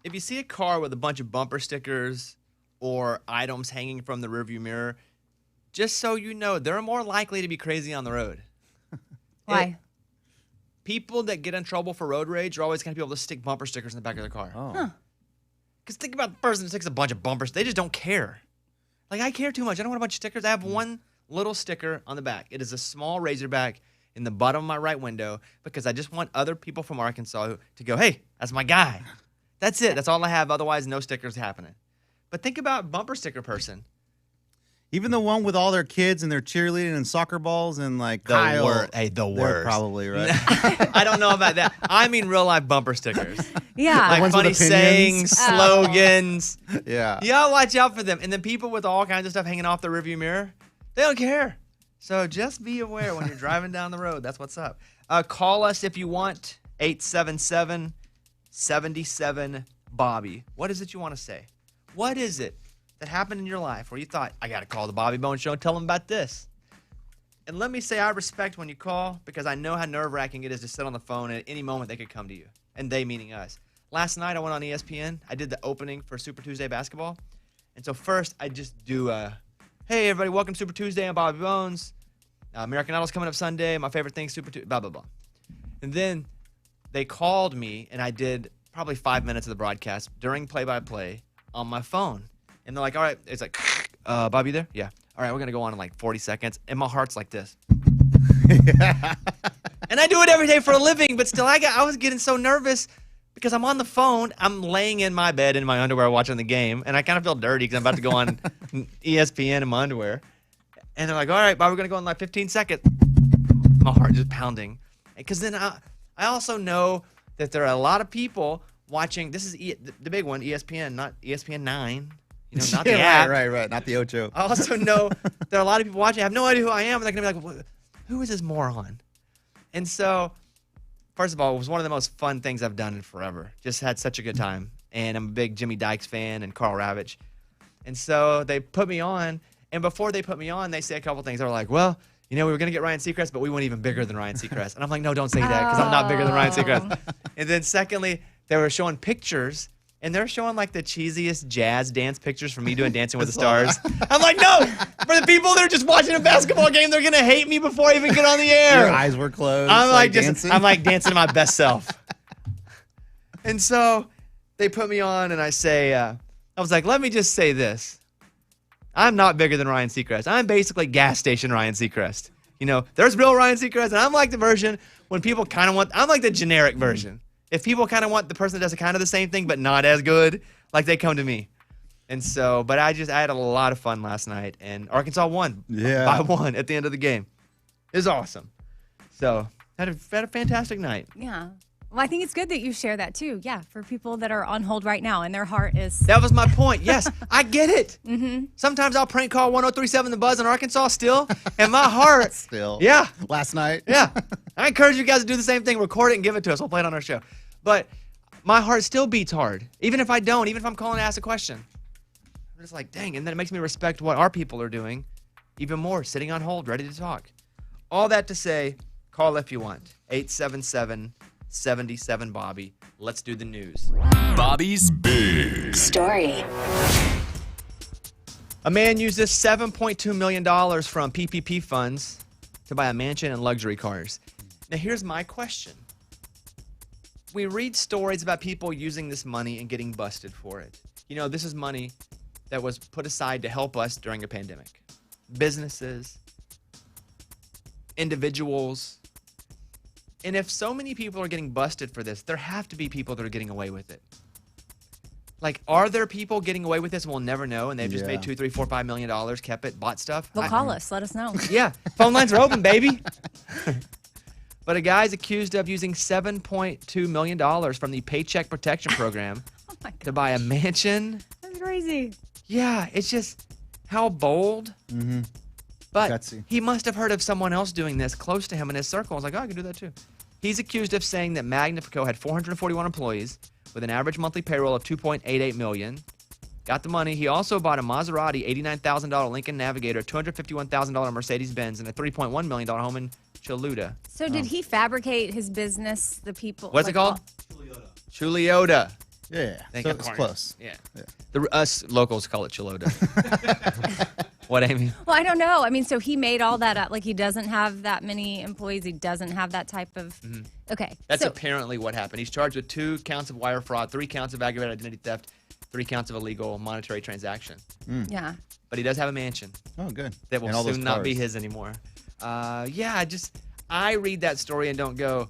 if you see a car with a bunch of bumper stickers or items hanging from the rearview mirror, just so you know, they're more likely to be crazy on the road. Why? People that get in trouble for road rage are always going to be able to stick bumper stickers in the back of their car. Oh. Because think about the person that sticks a bunch of bumpers. They just don't care. Like, I care too much. I don't want a bunch of stickers. I have one little sticker on the back. It is a small Razorback in the bottom of my right window because I just want other people from Arkansas to go, hey, that's my guy. That's it. That's all I have. Otherwise, no stickers happening. But think about bumper sticker person. Even the one with all their kids and their cheerleading and soccer balls and like The Kyle, worst. Hey, the they're worst. probably right. I don't know about that. I mean real life bumper stickers. Yeah. Like ones with funny sayings, opinions. slogans. Yeah. You gotta watch out for them. And then people with all kinds of stuff hanging off the rearview mirror, they don't care. So just be aware when you're driving down the road. That's what's up. Call us if you want. 877-77-BOBBY. What is it you want to say? What is it that happened in your life where you thought, I got to call the Bobby Bone Show and tell them about this? And let me say I respect when you call because I know how nerve-wracking it is to sit on the phone and at any moment they could come to you. And they meaning us. Last night I went on ESPN. I did the opening for Super Tuesday basketball. And so first I just do, hey, everybody, welcome to Super Tuesday. I'm Bobby Bones. American Idol's coming up Sunday. My favorite thing, Super Tuesday, blah, blah, blah. And then they called me and I did probably 5 minutes of the broadcast during play-by-play on my phone. And they're like, all right, it's like, Bobby, you there? Yeah. All right, we're going to go on in like 40 seconds. And my heart's like this. Yeah. And I do it every day for a living, but still I was getting so nervous because I'm on the phone. I'm laying in my bed in my underwear watching the game. And I kind of feel dirty because I'm about to go on ESPN in my underwear. And they're like, all right, Bobby, we're going to go in like 15 seconds. My heart just pounding. Because then I also know that there are a lot of people watching. This is the big one, ESPN, not ESPN 9. You know, not the app. Right. Not the Ocho. I also know there are a lot of people watching. I have no idea who I am. And they're going to be like, who is this moron? And so, first of all, it was one of the most fun things I've done in forever. Just had such a good time. And I'm a big Jimmy Dykes fan and Carl Ravitch. And so they put me on. And before they put me on, they say a couple things. They were like, well, you know, we were going to get Ryan Seacrest, but we went even bigger than Ryan Seacrest. And I'm like, no, don't say that because I'm not bigger than Ryan Seacrest. And then secondly, they were showing pictures. And they're showing like the cheesiest jazz dance pictures from me doing Dancing with the Stars. I'm like, no, for the people that are just watching a basketball game, they're going to hate me before I even get on the air. Your eyes were closed. I'm like dancing. I'm like dancing to my best self. And so they put me on and I say, I was like, let me just say this. I'm not bigger than Ryan Seacrest. I'm basically gas station Ryan Seacrest. You know, there's real Ryan Seacrest and I'm like the version when people kind of want, I'm like the generic version. If people kind of want the person that does kind of the same thing but not as good, like they come to me. And so, but I had a lot of fun last night, and Arkansas won by 1 at the end of the game. It was awesome. So, had a fantastic night. Yeah. Well, I think it's good that you share that too. Yeah, for people that are on hold right now and their heart is. That was my point. Yes, I get it. Mm-hmm. Sometimes I'll prank call 103.7 The Buzz in Arkansas still, and my heart. Still. Yeah. Last night. Yeah. I encourage you guys to do the same thing. Record it and give it to us. We'll play it on our show. But my heart still beats hard, even if I don't, even if I'm calling to ask a question. I'm just like, dang, and then it makes me respect what our people are doing even more, sitting on hold, ready to talk. All that to say, call if you want. 877-77-BOBBY. Let's do the news. Bobby's Big Story. A man uses $7.2 million from PPP funds to buy a mansion and luxury cars. Now, here's my question. We read stories about people using this money and getting busted for it. You know, this is money that was put aside to help us during a pandemic. Businesses, individuals. And if so many people are getting busted for this, there have to be people that are getting away with it. Like, are there people getting away with this and we'll never know and they've just paid $2, $3, $4, $5 million, kept it, bought stuff? Well, call us. Let us know. Yeah. Phone lines are open, baby. But a guy's accused of using $7.2 million from the Paycheck Protection Program to buy a mansion. That's crazy. Yeah, it's just how bold. Mm-hmm. But Gutsy. he must have heard of someone else doing this close to him in his circle. I was like, oh, I can do that too. He's accused of saying that Magnifico had 441 employees with an average monthly payroll of $2.88 million. Got the money. He also bought a Maserati $89,000 Lincoln Navigator, $251,000 Mercedes-Benz, and a $3.1 million home in Choluteca. So did he fabricate his business, the people? What's it called? Chuluteca. Yeah. Thank So you. it's close. Yeah. Yeah. Us locals call it Chilota. What, Amy? Well, I don't know. I mean, so he made all that up. Like, he doesn't have that many employees. He doesn't have that type of. Okay. That's so, apparently what happened. He's charged with 2 counts of wire fraud, 3 counts of aggravated identity theft, 3 counts of illegal monetary transaction. Yeah. But he does have a mansion Oh, good. that will And all those soon not be cars. his anymore. I read that story and don't go,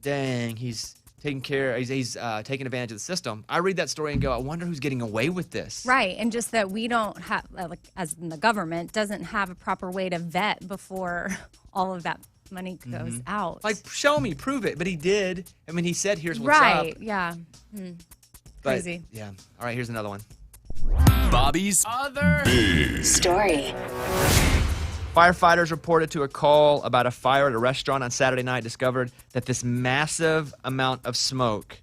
dang, he's taking care, he's taking advantage of the system. I read that story and go, I wonder who's getting away with this. Right. And just that we don't have, like, as in the government, doesn't have a proper way to vet before all of that money goes out. Like, show me, prove it. But he did. I mean, he said, here's what's right. up. Yeah. But, Crazy. Yeah. All right, here's another one. Bobby's Other Big Story. Firefighters reported to a call about a fire at a restaurant on Saturday night discovered that this massive amount of smoke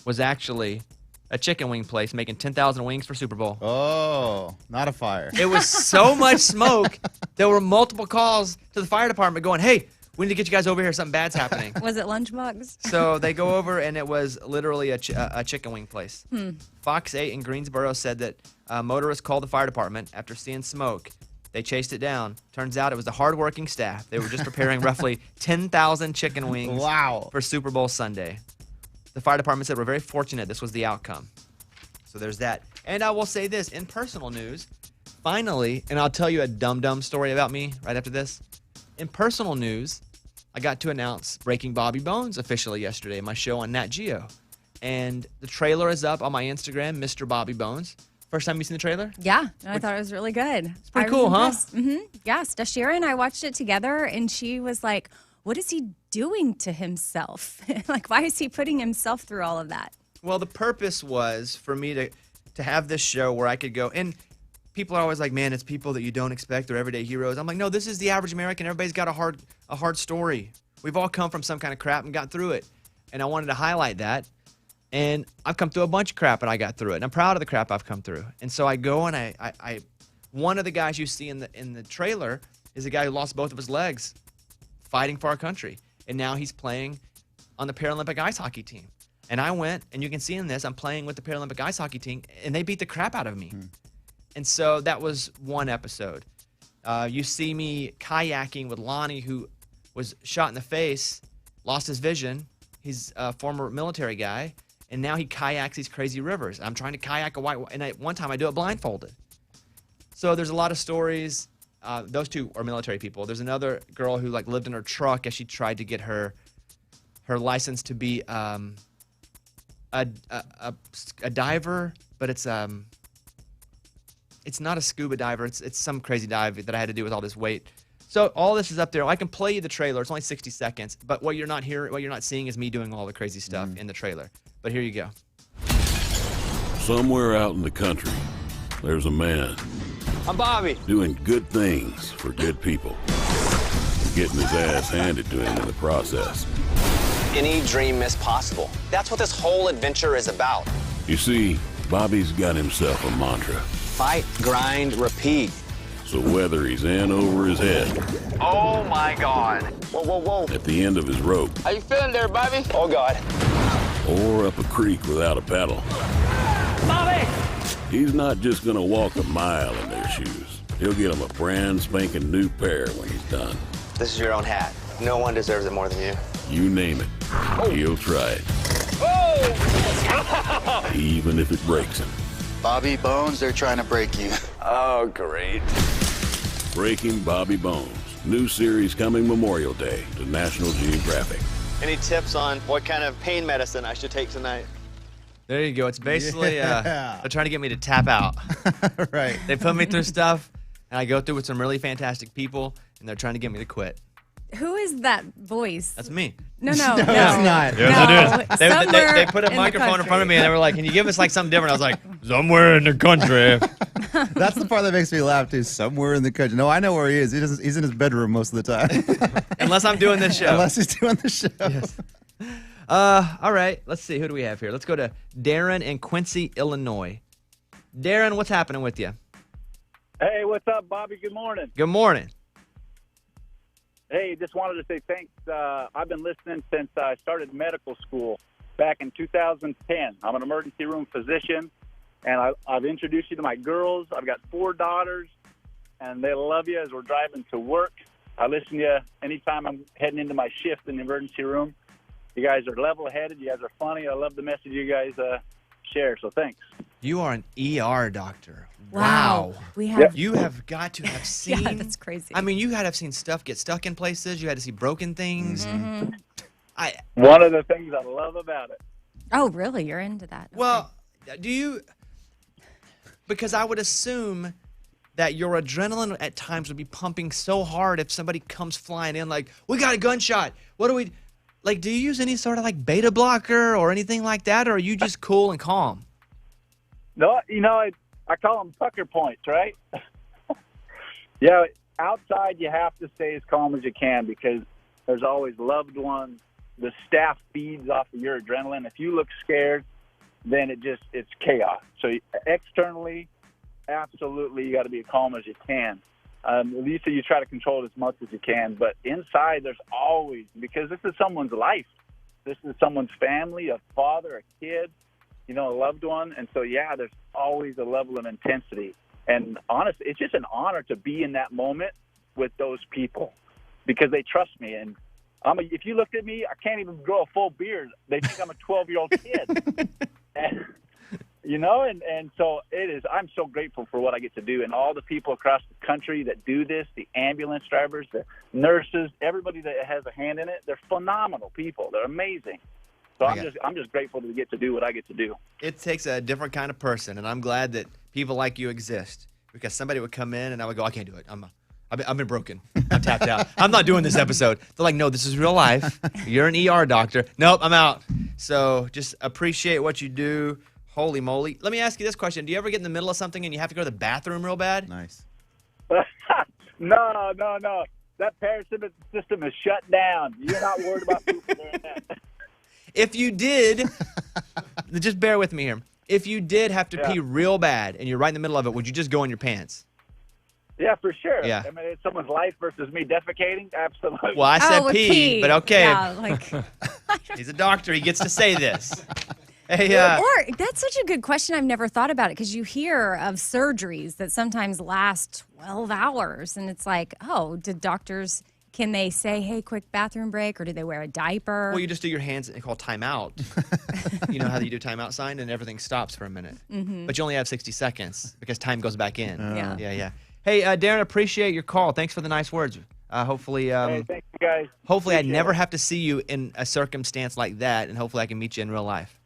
was actually a chicken wing place making 10,000 wings for Super Bowl. Oh, not a fire. It was so much smoke, there were multiple calls to the fire department going, hey, we need to get you guys over here. Something bad's happening. Was it Lunchbox? So they go over, and it was literally a chicken wing place. Fox 8 in Greensboro said that motorists called the fire department after seeing smoke. They chased it down. Turns out it was the hardworking staff. They were just preparing roughly 10,000 chicken wings for Super Bowl Sunday. The fire department said we're very fortunate this was the outcome. So there's that. And I will say this, in personal news, finally, and I'll tell you a dumb story about me right after this. In personal news, I got to announce Breaking Bobby Bones officially yesterday, my show on Nat Geo. And the trailer is up on my Instagram, Mr. Bobby Bones. First time you seen the trailer? Yeah, I thought it was really good. It's pretty cool, huh? Yeah, Stashira and I watched it together, and she was like, what is he doing to himself? Like, why is he putting himself through all of that? Well, the purpose was for me to have this show where I could go, and people are always like, man, it's people that you don't expect. They're everyday heroes. I'm like, no, this is the average American. Everybody's got a hard story. We've all come from some kind of crap and got through it. And I wanted to highlight that. And I've come through a bunch of crap, and I got through it. And I'm proud of the crap I've come through. And so I go and I one of the guys you see in the trailer is a guy who lost both of his legs fighting for our country. And now he's playing on the Paralympic ice hockey team. And I went, and you can see in this, I'm playing with the Paralympic ice hockey team, and they beat the crap out of me. And so that was one episode. You see me kayaking with Lonnie, who was shot in the face, lost his vision. He's a former military guy. And now he kayaks these crazy rivers. I'm trying to kayak and one time I do it blindfolded. So there's a lot of stories. Those two are military people. There's another girl who lived in her truck as she tried to get her license to be a diver, but it's not a scuba diver. It's some crazy dive that I had to do with all this weight. So all this is up there. I can play you the trailer. It's only 60 seconds, but what you're not seeing is me doing all the crazy stuff in the trailer. But here you go. Somewhere out in the country, there's a man I'm Bobby. doing good things for good people, and getting his ass handed to him in the process. Any dream is possible. That's what this whole adventure is about. You see, Bobby's got himself a mantra. Fight, grind, repeat. So whether he's in over his head, Oh my God. Whoa. at the end of his rope, How you feeling there, Bobby? Oh God. or up a creek without a paddle, Bobby! he's not just gonna walk a mile in their shoes. He'll get him a brand spanking new pair when he's done. This is your own hat. No one deserves it more than you. You name it, he'll try it. Even if it breaks him. Bobby Bones, they're trying to break you. Oh, great. Breaking Bobby Bones. New series coming Memorial Day to National Geographic. Any tips on what kind of pain medicine I should take tonight? There you go. It's basically they're trying to get me to tap out. Right. They put me through stuff, and I go through with some really fantastic people, and they're trying to get me to quit. Who is that voice? That's me. No. It's not. No. They put a microphone in front of me, and they were like, "Can you give us something different?" I was like, "Somewhere in the country." That's the part that makes me laugh too. Somewhere in the country. No, I know where he is. He's in his bedroom most of the time. Unless I'm doing this show. Unless he's doing the show. Yes. All right. Let's see. Who do we have here? Let's go to Darren in Quincy, Illinois. Darren, what's happening with you? Hey, what's up, Bobby? Good morning. Good morning. Hey, just wanted to say thanks. I've been listening since I started medical school back back in 2010. I'm an emergency room physician, and I've introduced you to my girls. I've got 4 daughters, and they love you as we're driving to work. I listen to you anytime I'm heading into my shift in the emergency room. You guys are level-headed. You guys are funny. I love the message you guys share, so thanks. You are an ER doctor. Wow. We have. You have got to have seen. Yeah, that's crazy. I mean, you had to have seen stuff get stuck in places. You had to see broken things. One of the things I love about it. Oh, really? You're into that? Well, do you? Because I would assume that your adrenaline at times would be pumping so hard if somebody comes flying in like, we got a gunshot. What do we? Like, do you use any sort of like beta blocker or anything like that, or are you just cool and calm? No, I call them pucker points, right? Yeah, outside you have to stay as calm as you can because there's always loved ones. The staff feeds off of your adrenaline. If you look scared, then it's chaos. So externally, absolutely, you got to be as calm as you can. You try to control it as much as you can, but inside there's always, because this is someone's life. This is someone's family, a father, a kid, a loved one. And so, yeah, there's always a level of intensity. And honestly, it's just an honor to be in that moment with those people because they trust me. And if you looked at me, I can't even grow a full beard. They think I'm a 12-year-old kid. And so it is. I'm so grateful for what I get to do and all the people across the country that do this, the ambulance drivers, the nurses, everybody that has a hand in it. They're phenomenal people. They're amazing. So I'm just grateful to get to do what I get to do. It takes a different kind of person, and I'm glad that people like you exist because somebody would come in and I would go, I can't do it. I've been broken. I'm tapped out. I'm not doing this episode. They're like, no, this is real life. You're an ER doctor. Nope, I'm out. So just appreciate what you do. Holy moly. Let me ask you this question. Do you ever get in the middle of something and you have to go to the bathroom real bad? Nice. No. That parasympathetic system is shut down. You're not worried about people doing that. If you did, just bear with me here. If you did have to pee real bad and you're right in the middle of it, would you just go in your pants? Yeah, for sure. Yeah. I mean, it's someone's life versus me defecating. Absolutely. Well, I said pee, but okay. Yeah, He's a doctor. He gets to say this. Hey, or that's such a good question. I've never thought about it because you hear of surgeries that sometimes last 12 hours. And it's like, can they say, hey, quick bathroom break, or do they wear a diaper? well, you just do your hands and call timeout. You know how you do timeout sign and everything stops for a minute. Mm-hmm. But you only have 60 seconds because time goes back in. Yeah. Hey, Darren, appreciate your call. Thanks for the nice words. Hopefully, hey, thank you guys. Hopefully, I never have to see you in a circumstance like that, and hopefully I can meet you in real life.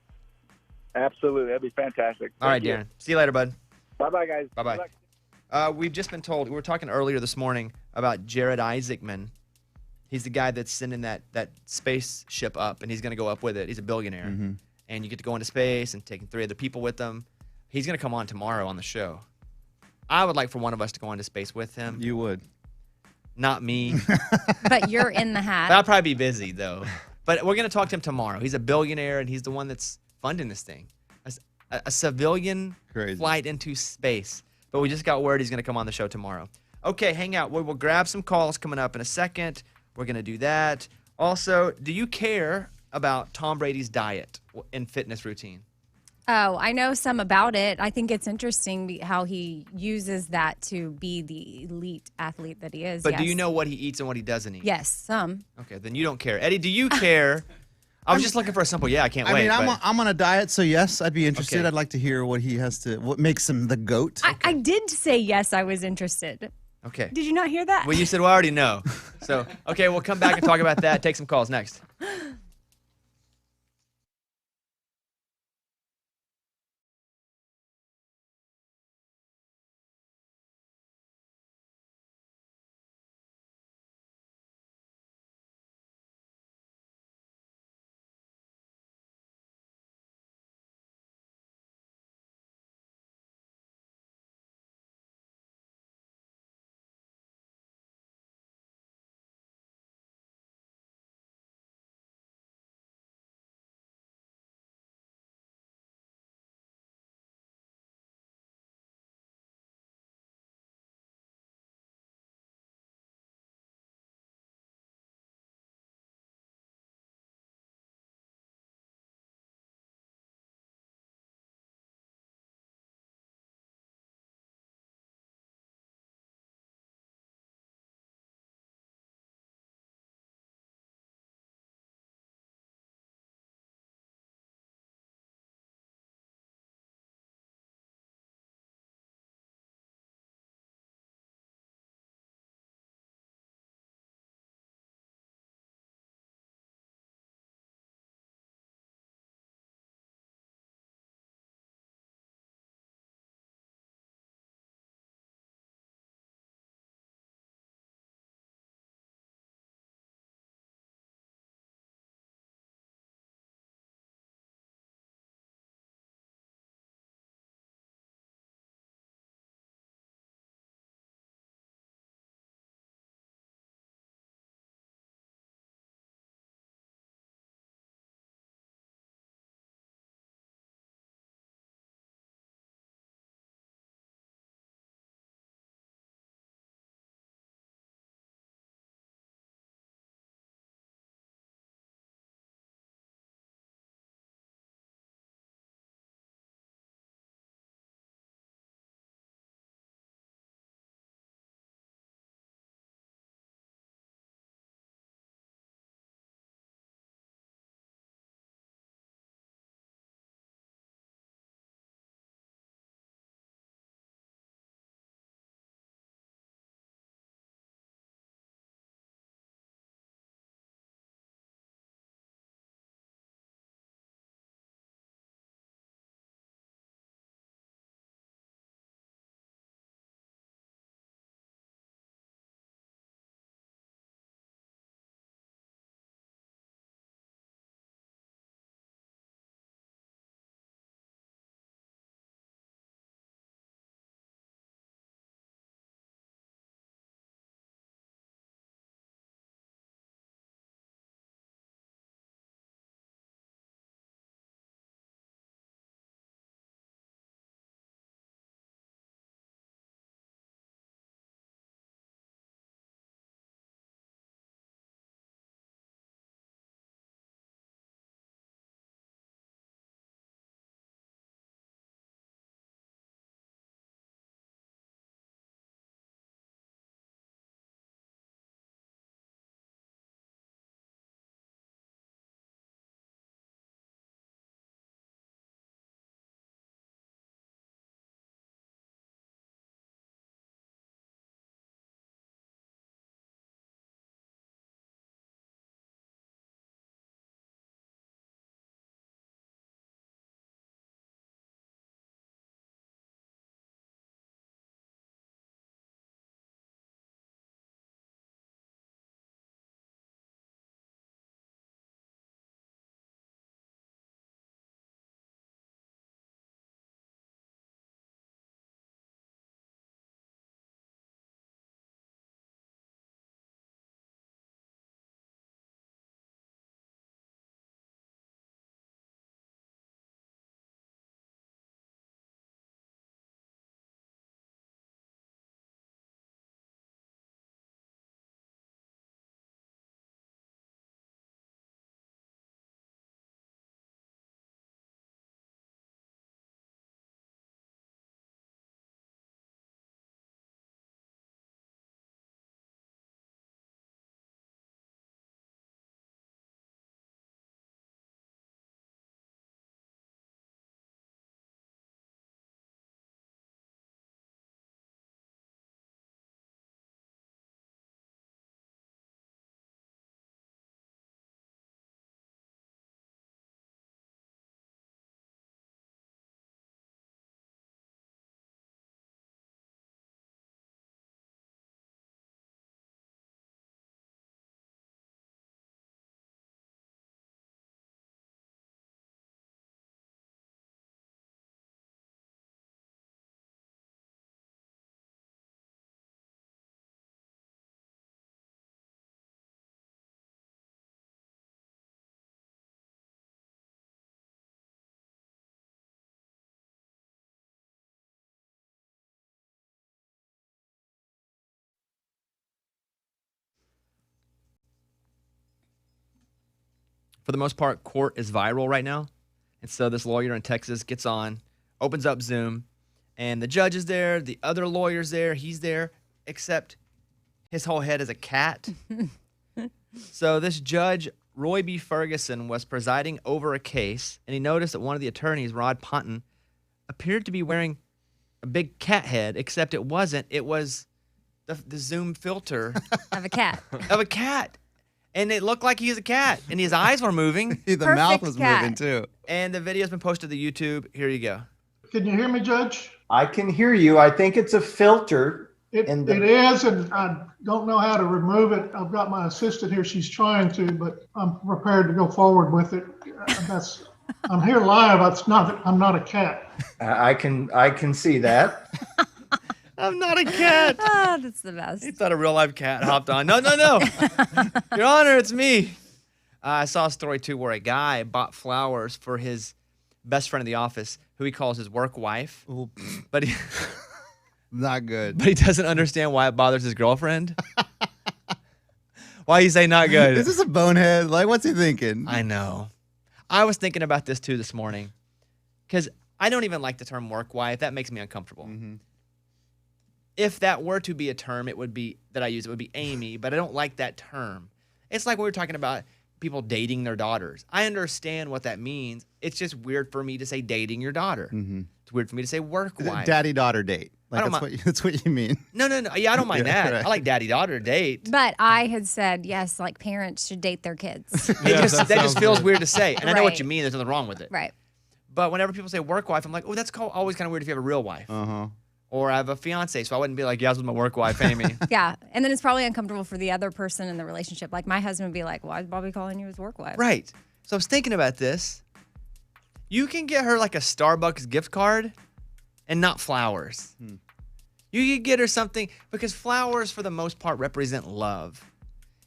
Absolutely. That'd be fantastic. All right, Darren. See you later, bud. Bye-bye, guys. Bye-bye. We've just been told, we were talking earlier this morning about Jared Isaacman. He's the guy that's sending that spaceship up, and he's going to go up with it. He's a billionaire. Mm-hmm. And you get to go into space and taking 3 other people with him. He's going to come on tomorrow on the show. I would like for one of us to go into space with him. You would. Not me. But you're in the hat. I'll probably be busy, though. But we're going to talk to him tomorrow. He's a billionaire, and he's the one that's funding this thing. A civilian flight into space. But we just got word he's going to come on the show tomorrow. Okay, hang out. We'll grab some calls coming up in a second. We're going to do that. Also, do you care about Tom Brady's diet and fitness routine? Oh, I know some about it. I think it's interesting how he uses that to be the elite athlete that he is. But do you know what he eats and what he doesn't eat? Yes, some. Okay, then you don't care. Eddie, do you care? I was just looking for a simple, I can't wait. I mean, I'm on a diet, so yes, I'd be interested. Okay. I'd like to hear what makes him the GOAT. I did say yes, I was interested. Okay. Did you not hear that? Well, you said, well, I already know. So, okay, we'll come back and talk about that. Take some calls next. for the most part, court is viral right now. And so this lawyer in Texas gets on, opens up Zoom, and the judge is there, the other lawyer's there, he's there, except his whole head is a cat. So this judge, Roy B. Ferguson, was presiding over a case, and he noticed that one of the attorneys, Rod Ponton, appeared to be wearing a big cat head, except it wasn't. It was the Zoom filter Of a cat. of a cat. And it looked like he was a cat, and his eyes were moving, The Perfect mouth was cat. moving too. and the video's been posted to YouTube. Here you go. Can you hear me, Judge? I can hear you. I think it's a filter. It is, and I don't know how to remove it. I've got my assistant here. She's trying to, but I'm prepared to go forward with it. I'm here live. I'm not a cat. I can see that. I'm not a cat. Oh, that's the best. He thought a real live cat hopped on. No. Your Honor, it's me. I saw a story, too, where a guy bought flowers for his best friend in the office, who he calls his work wife. But he... Not good. But he doesn't understand why it bothers his girlfriend. Why you say not good? Is this a bonehead? Like, what's he thinking? I know. I was thinking about this too this morning, because I don't even like the term work wife. That makes me uncomfortable. If that were to be a term, it would be that I use. It would be Amy, but I don't like that term. It's like we were talking about people dating their daughters. I understand what that means. It's just weird for me to say dating your daughter. It's weird for me to say work wife. Daddy-daughter date. I Like don't that's what you mean. No. Yeah, I don't mind Yeah, that. right. I like daddy-daughter date. But I had said, yes, like parents should date their kids. That just feels weird to say. And I know what Right. you mean. There's nothing wrong with it. Right. But whenever people say work wife, I'm like, oh, that's always kind of weird if you have a real wife. Or I have a fiance, so I wouldn't be like, yeah, I was with my work wife, Amy. Yeah. And then it's probably uncomfortable for the other person in the relationship. Like my husband would be like, why is Bobby calling you his work wife? Right. So I was thinking about this. You can get her like a Starbucks gift card and not flowers. You could get her something, because flowers for the most part represent love.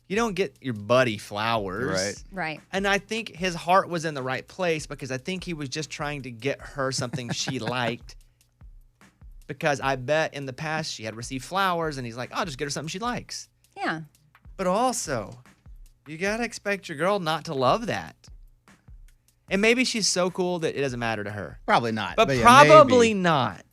You don't get your buddy flowers. Right. Right. And I think his heart was in the right place, because I think he was just trying to get her something she liked. Because I bet in the past she had received flowers, and he's like, I'll just get her something she likes. Yeah. But also, you got to expect your girl not to love that. And maybe she's so cool that it doesn't matter to her. Probably not. But yeah, probably maybe. not.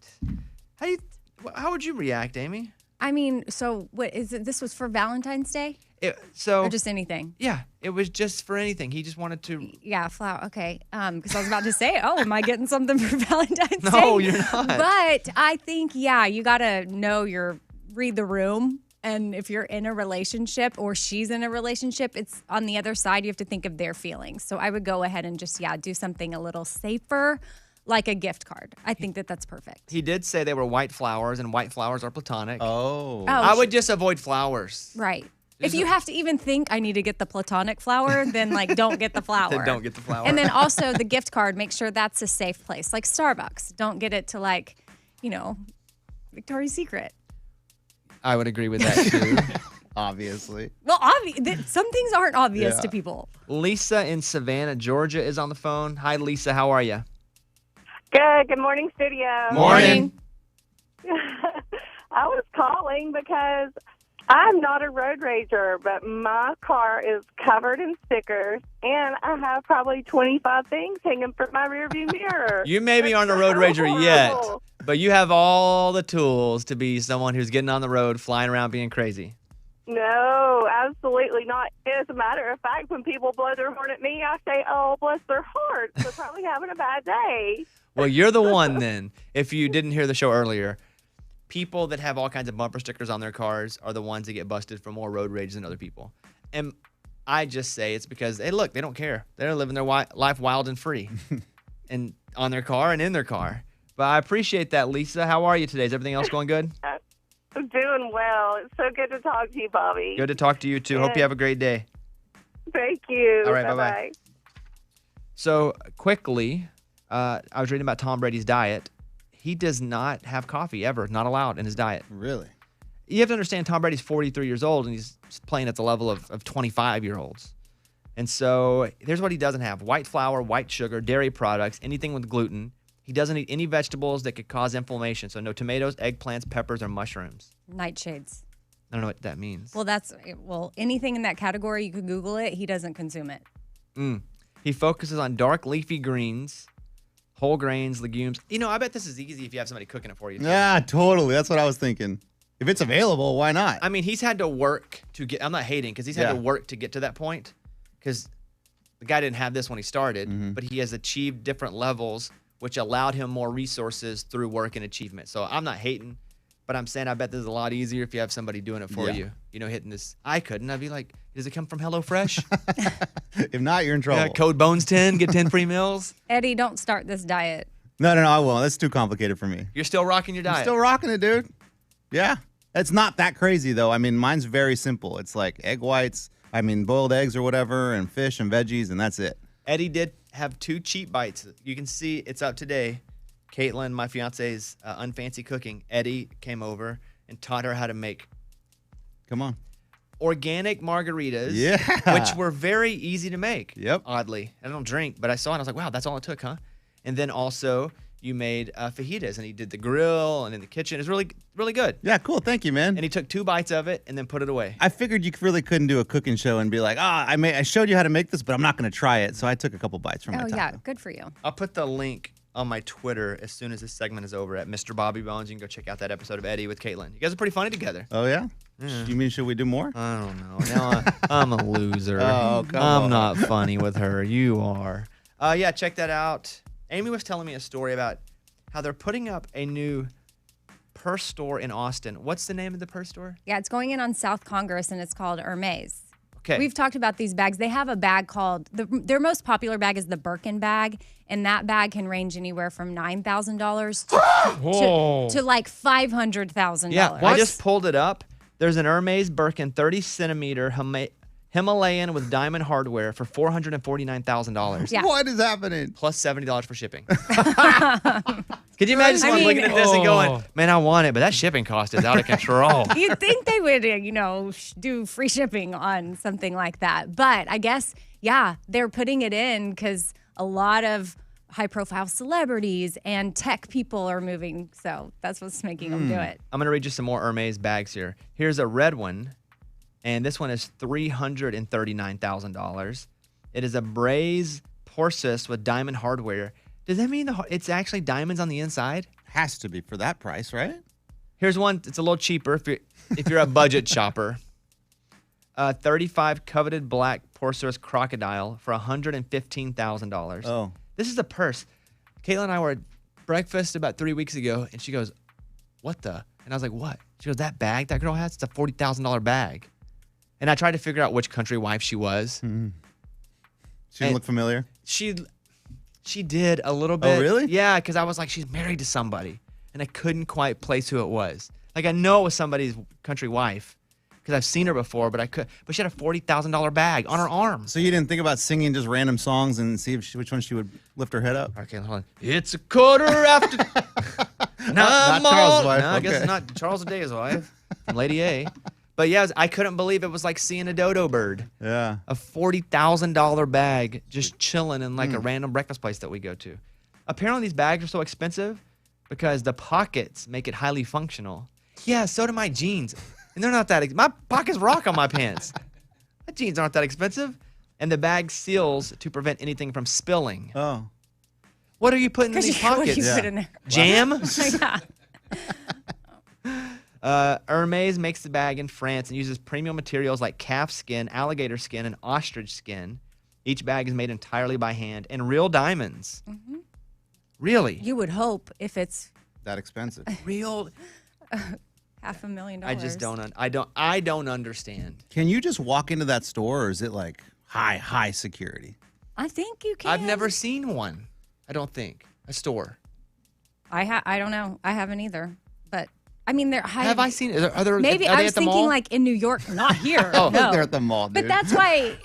How would you react, Amy? I mean, so what is it? This was for Valentine's Day Or just anything? Yeah, it was just for anything. He just wanted to. Yeah, flower. Okay. Because I was about to say, oh, am I getting something for Valentine's Day? No, you're not. But I think, yeah, you got to read the room. And if you're in a relationship or she's in a relationship, it's on the other side. You have to think of their feelings. So I would go ahead and just, do something a little safer, like a gift card. I think that's perfect. He did say they were white flowers, and white flowers are platonic. Oh. I would just avoid flowers. Right. If you have to even think I need to get the platonic flower, then don't get the flower. Then don't get the flower. And then also the gift card, make sure that's a safe place, like Starbucks. Don't get it to Victoria's Secret. I would agree with that too. Obviously. Well, some things aren't obvious to people. Lisa in Savannah, Georgia is on the phone. Hi, Lisa. How are you? Good morning, studio. Morning. I was calling because I'm not a road rager, but my car is covered in stickers, and I have probably 25 things hanging from my rearview mirror. You maybe aren't a road rager yet, but you have all the tools to be someone who's getting on the road, flying around, being crazy. No, absolutely not. As a matter of fact, when people blow their horn at me, I say, oh, bless their hearts. They're probably having a bad day. Well, you're the one then. If you didn't hear the show earlier, people that have all kinds of bumper stickers on their cars are the ones that get busted for more road rage than other people. And I just say it's because, hey, look, they don't care. They're living their life wild and free and on their car and in their car. But I appreciate that, Lisa. How are you today? Is everything else going good? I'm doing well. It's so good to talk to you, Bobby. Good to talk to you, too. Hope you have a great day. Thank you. All right, bye-bye. bye-bye. So, quickly, I was reading about Tom Brady's diet. He does not have coffee ever, not allowed in his diet. Really? You have to understand Tom Brady's 43 years old, and he's playing at the level of 25-year-olds. And so here's what he doesn't have: white flour, white sugar, dairy products, anything with gluten. He doesn't eat any vegetables that could cause inflammation. So no tomatoes, eggplants, peppers, or mushrooms. Nightshades. I don't know what that means. Well, anything in that category, you could Google it. He doesn't consume it. He focuses on dark leafy greens, whole grains, legumes. You know, I bet this is easy if you have somebody cooking it for you. Too. Yeah, totally. That's what I was thinking. If it's available, why not? I mean, he's had to work to get. I'm not hating because he's had to work to get to that point. Because the guy didn't have this when he started, but he has achieved different levels, which allowed him more resources through work and achievement. So I'm not hating, but I'm saying I bet this is a lot easier if you have somebody doing it for you. You know, hitting this. I couldn't. I'd be like, does it come from HelloFresh? If not, you're in trouble. Yeah, code Bones10, get 10 free meals. Eddie, don't start this diet. No, I won't. That's too complicated for me. You're still rocking your diet. I'm still rocking it, dude. Yeah. It's not that crazy, though. I mean, mine's very simple. It's like egg whites, boiled eggs or whatever, and fish and veggies, and that's it. Eddie did have 2 cheat bites. You can see it's up today. Caitlin, my fiance's unfancy cooking. Eddie came over and taught her how to make organic margaritas, which were very easy to make. Yep. Oddly, I don't drink, but I saw it and I was like, wow, that's all it took, huh? And then also you made fajitas, and he did the grill and in the kitchen. It's really, really good. Yeah, cool. Thank you, man. And he took 2 bites of it and then put it away. I figured you really couldn't do a cooking show and be like, I showed you how to make this, but I'm not going to try it. So I took a couple bites from my taco. Yeah, good for you. I'll put the link on my Twitter as soon as this segment is over at Mr. Bobby Bones. You can go check out that episode of Eddie with Caitlin. You guys are pretty funny together. Oh, yeah? You mean, should we do more? I don't know. Now I'm a loser. Oh, come on. I'm not funny with her. You are. Yeah, check that out. Amy was telling me a story about how they're putting up a new purse store in Austin. What's the name of the purse store? Yeah, it's going in on South Congress, and it's called Hermes. Okay. We've talked about these bags. They have a bag called, their most popular bag is the Birkin bag, and that bag can range anywhere from $9,000 to like $500,000. Yeah, I just pulled it up. There's an Hermes Birkin 30-centimeter Himalayan with diamond hardware for $449,000. Yeah. What is happening? Plus $70 for shipping. Could you imagine someone looking at this and going, man, I want it, but that shipping cost is out of control. You'd think they would, do free shipping on something like that. But I guess, they're putting it in because a lot of high-profile celebrities and tech people are moving. So that's what's making them do it. I'm going to read you some more Hermes bags here. Here's a red one, and this one is $339,000. It is a braise Porsus with diamond hardware. Does that mean it's actually diamonds on the inside? Has to be for that price, right? Here's one. It's a little cheaper if you're a budget shopper. 35 coveted black Porsus crocodile for $115,000. Oh. This is a purse. Caitlin and I were at breakfast about 3 weeks ago, and she goes, what the? And I was like, what? She goes, that bag that girl has, it's a $40,000 bag. And I tried to figure out which country wife she was. Mm-hmm. She didn't look familiar? She did a little bit. Oh, really? Yeah, because I was like, she's married to somebody. And I couldn't quite place who it was. Like, I know it was somebody's country wife because I've seen her before, but she had a $40,000 bag on her arm. So you didn't think about singing just random songs and see which one she would lift her head up? Okay, hold on. It's a quarter after. Not Charles' wife. No, I guess Okay. it's not Charles Dave's wife from Lady A. But yeah, I couldn't believe it was like seeing a dodo bird. Yeah. A $40,000 bag just chilling in like a random breakfast place that we go to. Apparently these bags are so expensive because the pockets make it highly functional. Yeah, so do my jeans. And they're not that my pockets rock on my pants. My jeans aren't that expensive. And the bag seals to prevent anything from spilling. Oh. What are you putting in these pockets? What do you put in there? Jam? Yeah. Hermes makes the bag in France and uses premium materials like calf skin, alligator skin, and ostrich skin. Each bag is made entirely by hand and real diamonds. Mm-hmm. Really? You would hope if it's that expensive. Real $500,000. I just I don't understand. Can you just walk into that store, or is it like high security? I think you can. I've never seen one. I don't think a store. I don't know. I haven't either. But I mean, have I seen? Are there? Maybe I was thinking like in New York, not here. Oh, no. They're at the mall, dude. But that's why.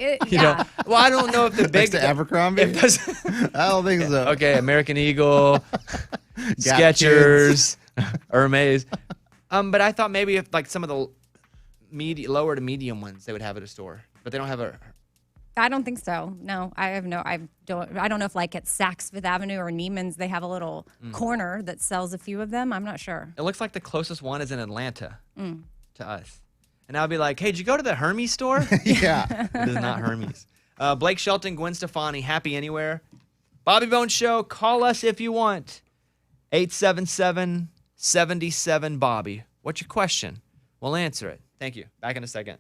Well, I don't know if the big Next to Abercrombie. I don't think so. Okay, American Eagle, Skechers, Hermes. But I thought maybe if like some of the lower to medium ones they would have at a store, but they don't have a. I don't think so. No, I don't know if like at Saks Fifth Avenue or Neiman's they have a little corner that sells a few of them. I'm not sure. It looks like the closest one is in Atlanta to us. And I'll be like, hey, did you go to the Hermes store? Yeah. It is not Hermes. Blake Shelton, Gwen Stefani, Happy Anywhere. Bobby Bones Show, call us if you want. 877-77-BOBBY. What's your question? We'll answer it. Thank you. Back in a second.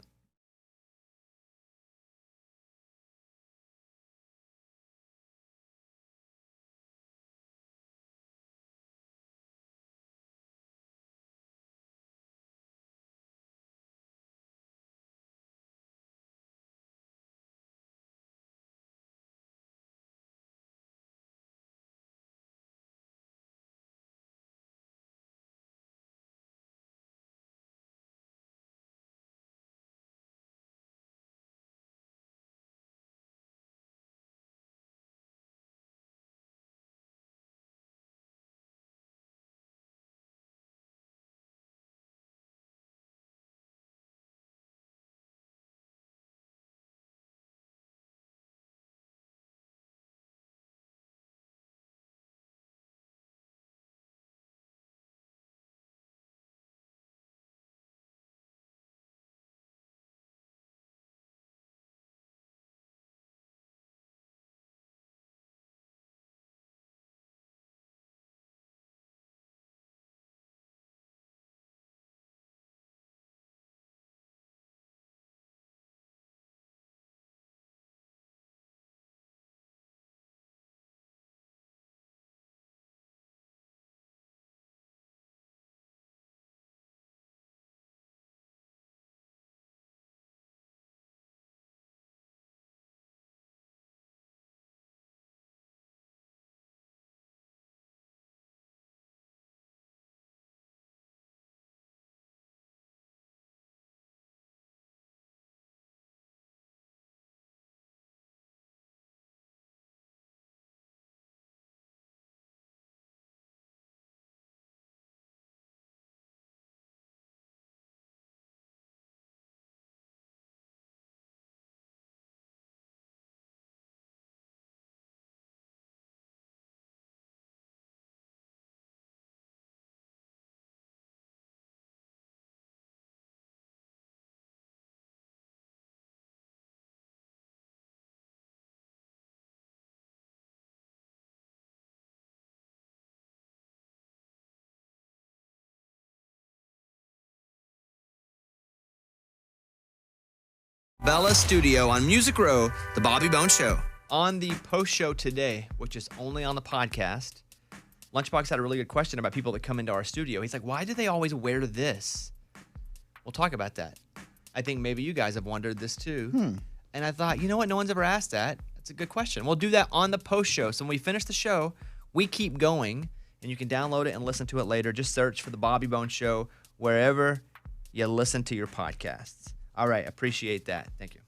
Bella Studio on Music Row, The Bobby Bones Show. On the post show today, which is only on the podcast, Lunchbox had a really good question about people that come into our studio. He's like, why do they always wear this? We'll talk about that. I think maybe you guys have wondered this too. And I thought, you know what? No one's ever asked that. That's a good question. We'll do that on the post show. So when we finish the show, we keep going, and you can download it and listen to it later. Just search for The Bobby Bones Show wherever you listen to your podcasts. All right. Appreciate that. Thank you.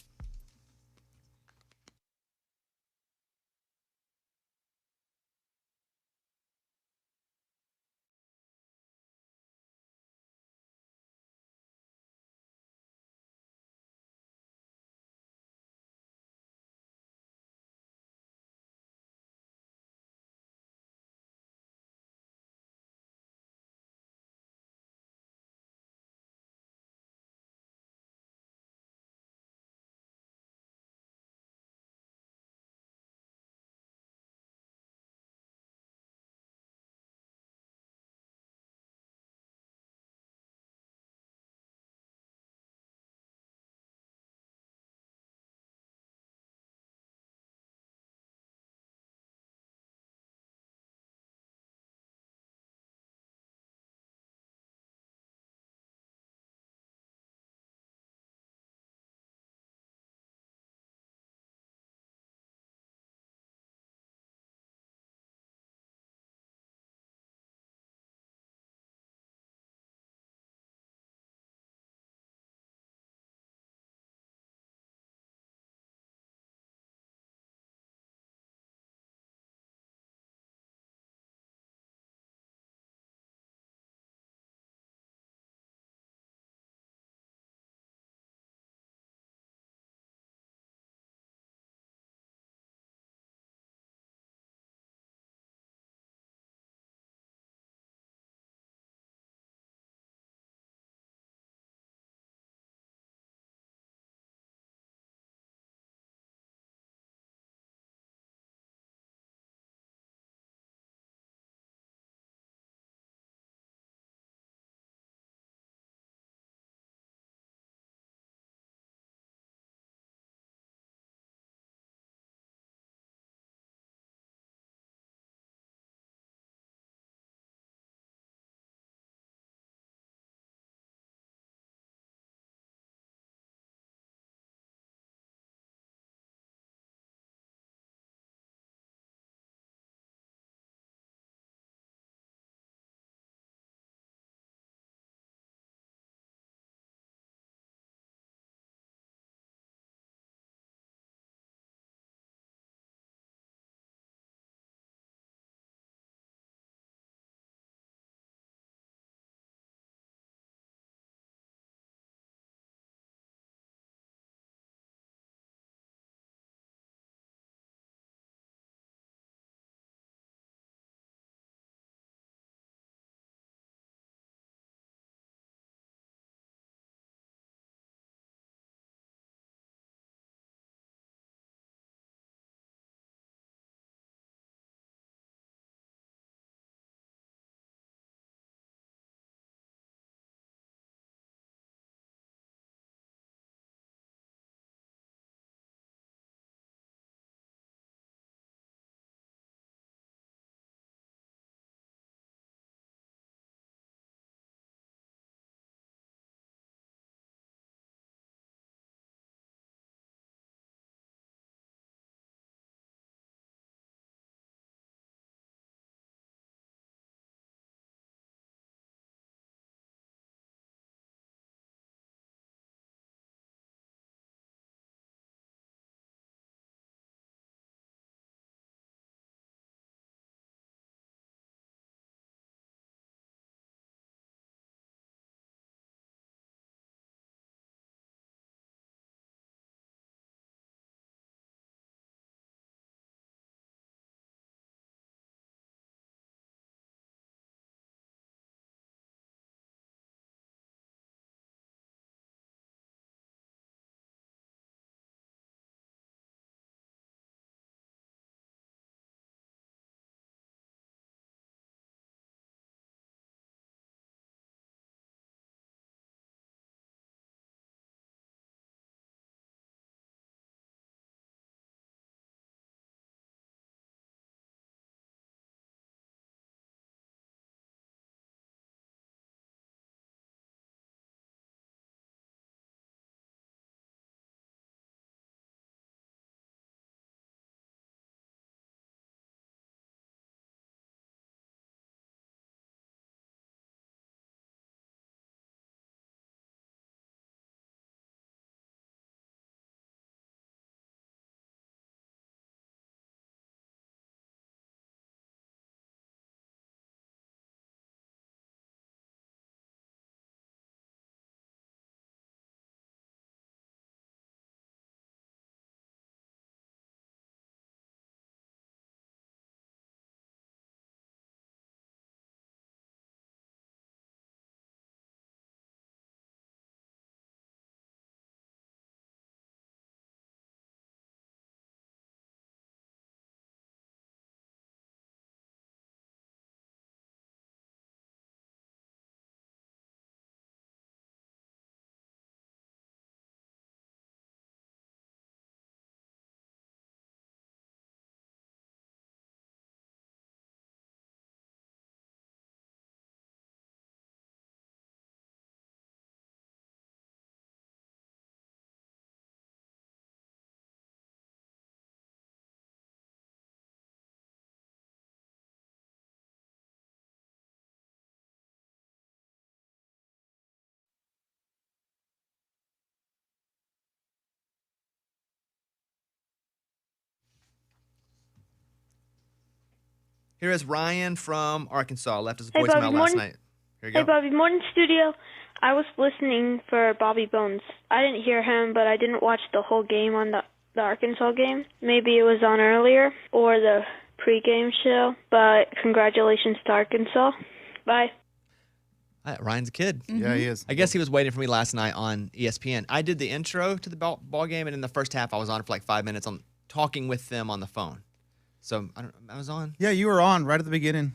Here is Ryan from Arkansas. Left us a Hey, voicemail Bobby, last morning. night. Here you go. Hey, Bobby, morning studio. I was listening for Bobby Bones. I didn't hear him, but I didn't watch the whole game on the Arkansas game. Maybe it was on earlier or the pregame show, but congratulations to Arkansas. Bye. Ryan's a kid. Yeah, he is. I guess he was waiting for me last night on ESPN. I did the intro to the ball game, and in the first half, I was on for like 5 minutes on talking with them on the phone. So I was on. Yeah, you were on right at the beginning.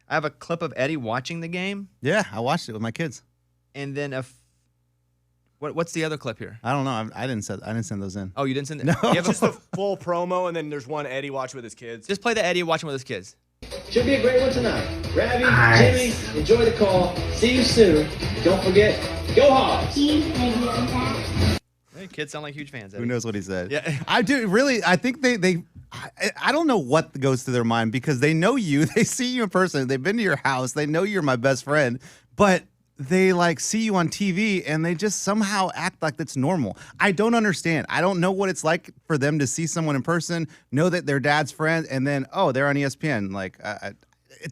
I have a clip of Eddie watching the game. Yeah, I watched it with my kids. And then what's the other clip here? I don't know. I didn't send those in. Oh, you didn't send it? No. You have Just a full promo, and then there's one Eddie watching with his kids. Just play the Eddie watching with his kids. Should be a great one tonight. Ravi, Jimmy, enjoy the call. See you soon. Don't forget, go Hogs. Hey, kids sound like huge fans. Eddie. Who knows what he said? Yeah. I do really. I think I don't know what goes through their mind because they know you. They see you in person. They've been to your house. They know you're my best friend. But they like see you on TV and they just somehow act like that's normal. I don't understand. I don't know what it's like for them to see someone in person, know that they're dad's friend, and then, oh, they're on ESPN. Like,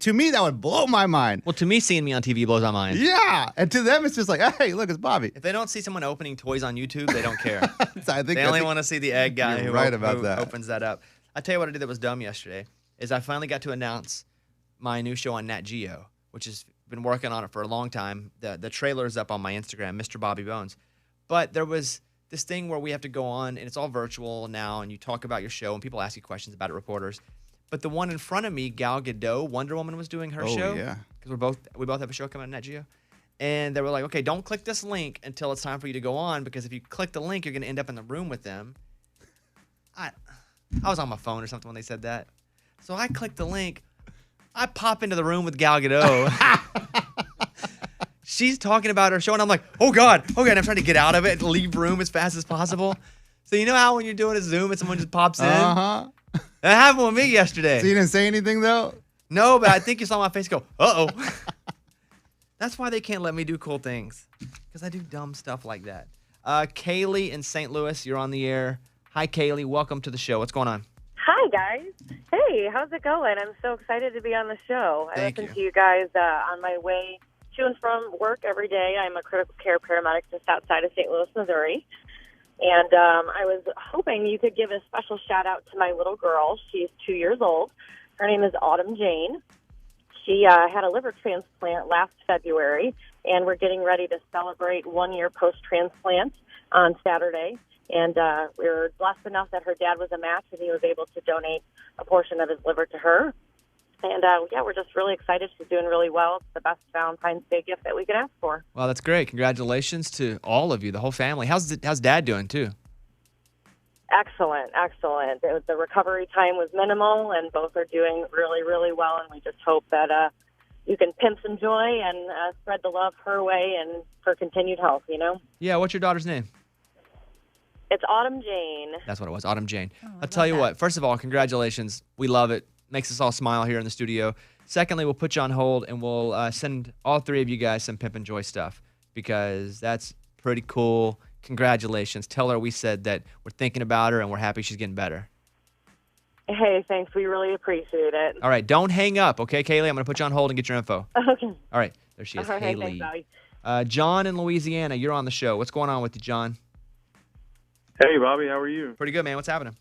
to me, that would blow my mind. Well, to me, seeing me on TV blows my mind. Yeah. And to them, it's just like, hey, look, it's Bobby. If they don't see someone opening toys on YouTube, they don't care. I think they only want to see the egg guy who opens that up. I tell you what I did that was dumb yesterday is I finally got to announce my new show on Nat Geo, which has been working on it for a long time. The trailer is up on my Instagram, Mr. Bobby Bones. But there was this thing where we have to go on, and it's all virtual now, and you talk about your show, and people ask you questions about it, reporters. But the one in front of me, Gal Gadot, Wonder Woman, was doing her show. Yeah. Because we both have a show coming on Nat Geo. And they were like, okay, don't click this link until it's time for you to go on, because if you click the link, you're going to end up in the room with them. I was on my phone or something when they said that. So I clicked the link. I pop into the room with Gal Gadot. She's talking about her show, and I'm like, oh, God. And I'm trying to get out of it and leave room as fast as possible. So you know how when you're doing a Zoom and someone just pops in? Uh-huh. That happened with me yesterday. So you didn't say anything, though? No, but I think you saw my face go, uh-oh. That's why they can't let me do cool things, because I do dumb stuff like that. Kaylee in St. Louis, you're on the air. Hi, Kaylee. Welcome to the show. What's going on? Hi, guys. Hey, how's it going? I'm so excited to be on the show. I listen to you guys on my way to and from work every day. I'm a critical care paramedic just outside of St. Louis, Missouri. And I was hoping you could give a special shout-out to my little girl. She's 2 years old. Her name is Autumn Jane. She had a liver transplant last February, and we're getting ready to celebrate 1 year post-transplant on Saturday. And we were blessed enough that her dad was a match, and he was able to donate a portion of his liver to her. And, we're just really excited. She's doing really well. It's the best Valentine's Day gift that we could ask for. Well, that's great. Congratulations to all of you, the whole family. How's Dad doing, too? Excellent. The recovery time was minimal, and both are doing really, really well. And we just hope that you can pimp some joy and spread the love her way and for continued health, you know? Yeah, what's your daughter's name? It's Autumn Jane. That's what it was, Autumn Jane. I'll tell you what. First of all, congratulations. We love it. Makes us all smile here in the studio. Secondly, we'll put you on hold, and we'll send all three of you guys some Pimp and Joy stuff, because that's pretty cool. Congratulations. Tell her we said that we're thinking about her, and we're happy she's getting better. Hey, thanks. We really appreciate it. All right, don't hang up, okay, Kaylee? I'm going to put you on hold and get your info. Okay. All right, there she is, All right, Kaylee. thanks, Bobby. John in Louisiana, you're on the show. What's going on with you, John? Hey, Bobby, how are you? Pretty good, man. What's happening?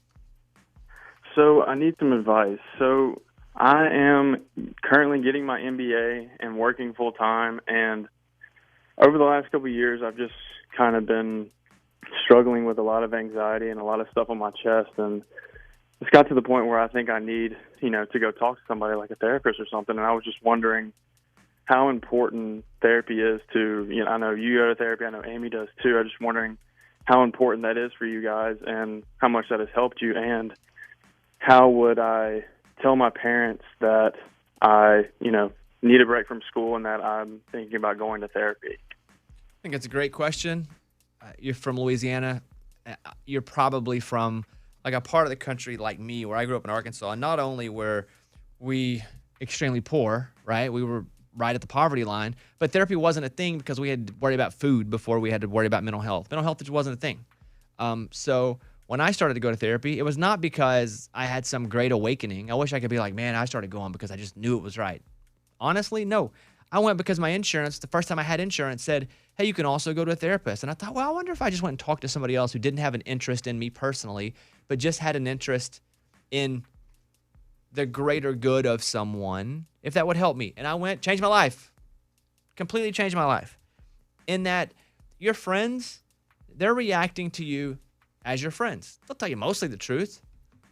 So I need some advice. So I am currently getting my MBA and working full time, and over the last couple of years, I've just kind of been struggling with a lot of anxiety and a lot of stuff on my chest, and it's got to the point where I think I need, to go talk to somebody like a therapist or something. And I was just wondering how important therapy is to, I know you go to therapy, I know Amy does too. I'm just wondering how important that is for you guys and how much that has helped you, and how would I tell my parents that I, need a break from school and that I'm thinking about going to therapy? I think it's a great question. You're from Louisiana. You're probably from like a part of the country like me, where I grew up in Arkansas. And not only were we extremely poor, right? We were right at the poverty line, but therapy wasn't a thing because we had to worry about food before we had to worry about mental health. Mental health just wasn't a thing. So when I started to go to therapy, it was not because I had some great awakening. I wish I could be like, man, I started going because I just knew it was right. Honestly, no. I went because my insurance, the first time I had insurance, said, hey, you can also go to a therapist. And I thought, well, I wonder if I just went and talked to somebody else who didn't have an interest in me personally, but just had an interest in the greater good of someone, if that would help me. And I went, changed my life. Completely changed my life. In that your friends, they're reacting to you as your friends. They'll tell you mostly the truth,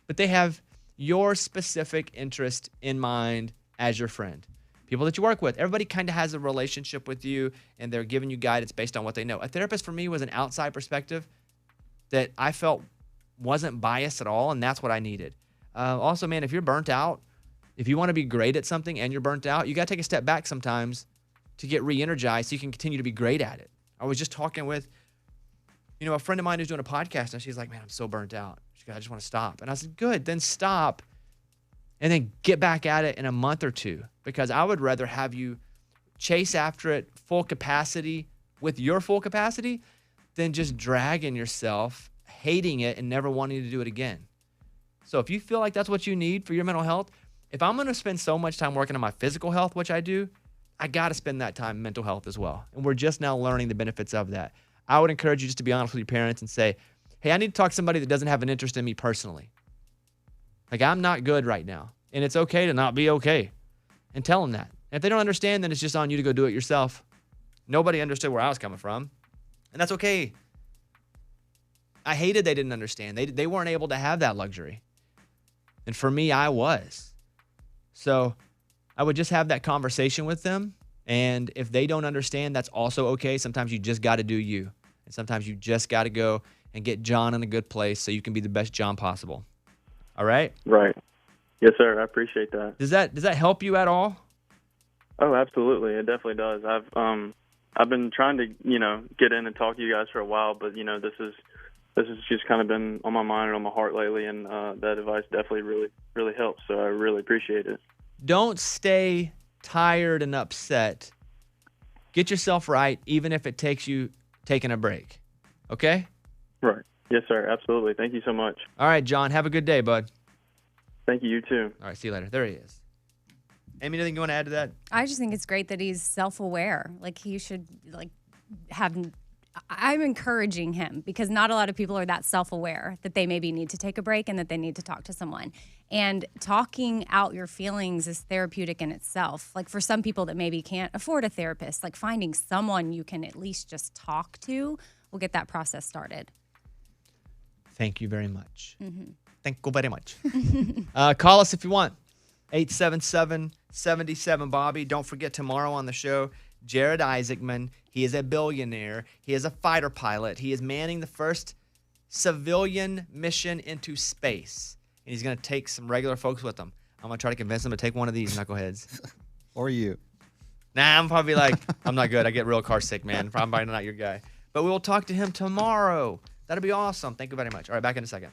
but they have your specific interest in mind as your friend. People that you work with, everybody kind of has a relationship with you, and they're giving you guidance based on what they know. A therapist for me was an outside perspective that I felt wasn't biased at all, and that's what I needed. Also, man, if you're burnt out, if you want to be great at something and you're burnt out, you got to take a step back sometimes to get re-energized so you can continue to be great at it. I was just talking with a friend of mine who's doing a podcast, and she's like, man, I'm so burnt out. She's like, I just want to stop. And I said, good, then stop and then get back at it in a month or two, because I would rather have you chase after it full capacity with your full capacity than just dragging yourself, hating it, and never wanting to do it again. So if you feel like that's what you need for your mental health, if I'm going to spend so much time working on my physical health, which I do, I got to spend that time in mental health as well. And we're just now learning the benefits of that. I would encourage you just to be honest with your parents and say, hey, I need to talk to somebody that doesn't have an interest in me personally. Like, I'm not good right now. And it's okay to not be okay. And tell them that. And if they don't understand, then it's just on you to go do it yourself. Nobody understood where I was coming from. And that's okay. I hated they didn't understand. They weren't able to have that luxury. And for me, I was. So I would just have that conversation with them. And if they don't understand, that's also okay. Sometimes you just got to do you. And sometimes you just got to go and get John in a good place so you can be the best John possible. All right? Right. Yes, sir. I appreciate that. Does that help you at all? Oh, absolutely. It definitely does. I've been trying to, get in and talk to you guys for a while, but this has just kind of been on my mind and on my heart lately, and that advice definitely really helps. So I really appreciate it. Don't stay tired and upset. Get yourself right, even if it takes you taking a break. Okay? Right. Yes, sir. Absolutely. Thank you so much. All right, John. Have a good day, bud. Thank you. You too. All right. See you later. There he is. Amy, anything you want to add to that? I just think it's great that he's self-aware. Like, he should I'm encouraging him, because not a lot of people are that self-aware that they maybe need to take a break and that they need to talk to someone. And talking out your feelings is therapeutic in itself. Like, for some people that maybe can't afford a therapist, like, finding someone you can at least just talk to will get that process started. Thank you very much. Mm-hmm. Thank you very much. Call us if you want. 877-77-BOBBY. Don't forget, tomorrow on the show, Jared Isaacman. He is a billionaire. He is a fighter pilot. He is manning the first civilian mission into space. And he's going to take some regular folks with him. I'm going to try to convince them to take one of these knuckleheads. Or you. Nah, I'm probably like, I'm not good. I get real car sick, man. I'm probably not your guy. But we will talk to him tomorrow. That'll be awesome. Thank you very much. All right, back in a second.